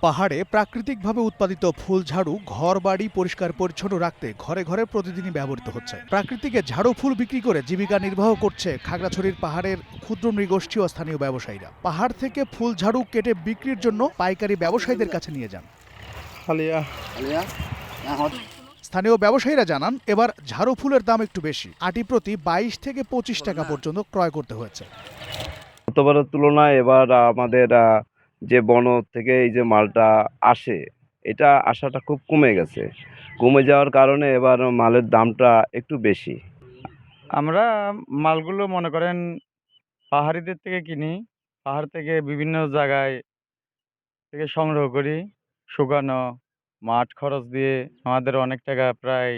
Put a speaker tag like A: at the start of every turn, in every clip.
A: পাহাড়ে প্রাকৃতিকভাবে উৎপাদিত ফুল ঝাড়ু ঘরবাড়ি পরিষ্কার পরিচ্ছন্ন রাখতে ঘরে ঘরে প্রতিদিনই ব্যবহৃত হচ্ছে। প্রাকৃতিকে ঝাড়ু ফুল বিক্রি করে জীবিকা নির্বাহ করছে খাগড়াছড়ির পাহাড়ের ক্ষুদ্র নৃগোষ্ঠী ও স্থানীয় ব্যবসায়ীরা। পাহাড় থেকে ফুল ঝাড়ু কেটে বিক্রির জন্য পাইকারি ব্যবসায়ীদের কাছে নিয়ে যান। স্থানীয় ব্যবসায়ীরা জানান, এবার ঝাড়ু ফুলের দাম একটু বেশি, আটি প্রতি 22 থেকে 25 টাকা পর্যন্ত ক্রয় করতে হয়েছে।
B: গতবারের তুলনায় এবার আমাদের যে বন থেকে এই যে মালটা আসে, এটা আসাটা খুব কমে গেছে। কমে যাওয়ার কারণে এবার মালের দামটা একটু বেশি।
C: আমরা মালগুলো মনে করেন পাহাড়িদের থেকে কিনি, পাহাড় থেকে বিভিন্ন জায়গায় থেকে সংগ্রহ করি। শুকানো মাঠ খরচ দিয়ে আমাদের অনেক টাকা, প্রায়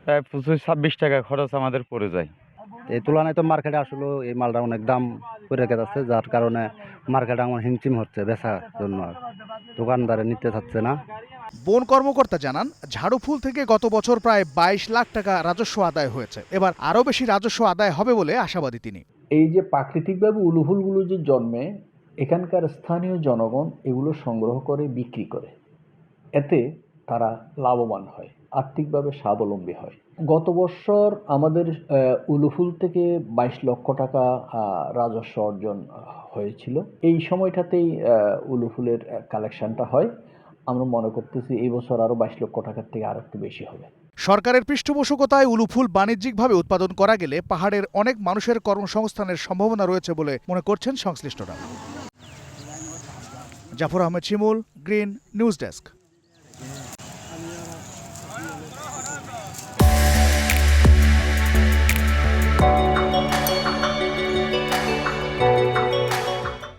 C: 25-26 টাকা খরচ আমাদের পড়ে যায়।
D: এই তুলনায় তো মার্কেটে আসলে এই মালটা অনেক দাম করে গেছে, যার কারণে মার্কেটে আমার হিমচিম হচ্ছে বেচার জন্য, দোকানদারে নিতে চাচ্ছে না।
A: বন কর্মকর্তা জানান, ঝাড়ু ফুল থেকে গত বছর প্রায় 22 লাখ টাকা রাজস্ব আদায় হয়েছে। এবার আরও বেশি রাজস্ব আদায় হবে বলে আশাবাদী তিনি।
E: এই যে প্রাকৃতিকভাবে উলুফুলগুলো যে জন্মে, এখানকার স্থানীয় জনগণ এগুলো সংগ্রহ করে বিক্রি করে, এতে তারা লাভবান হয়, আর্থিকভাবে স্বাবলম্বী হয়। গত বছর আমাদের উলুফুল থেকে 22 লক্ষ টাকা রাজস্ব অর্জন হয়েছিল। এই সময়টাতেই উলুফুলের কালেকশনটা হয়। আমরা মনে করতেছি এই বছর আরও 22 লক্ষ টাকার থেকে আরও একটু বেশি হবে।
A: সরকারের পৃষ্ঠপোষকতায় উলুফুল বাণিজ্যিকভাবে উৎপাদন করা গেলে পাহাড়ের অনেক মানুষের কর্মসংস্থানের সম্ভাবনা রয়েছে বলে মনে করছেন সংশ্লিষ্টরা। জাফর আহমেদ শিমুল, গ্রিন নিউজ ডেস্ক।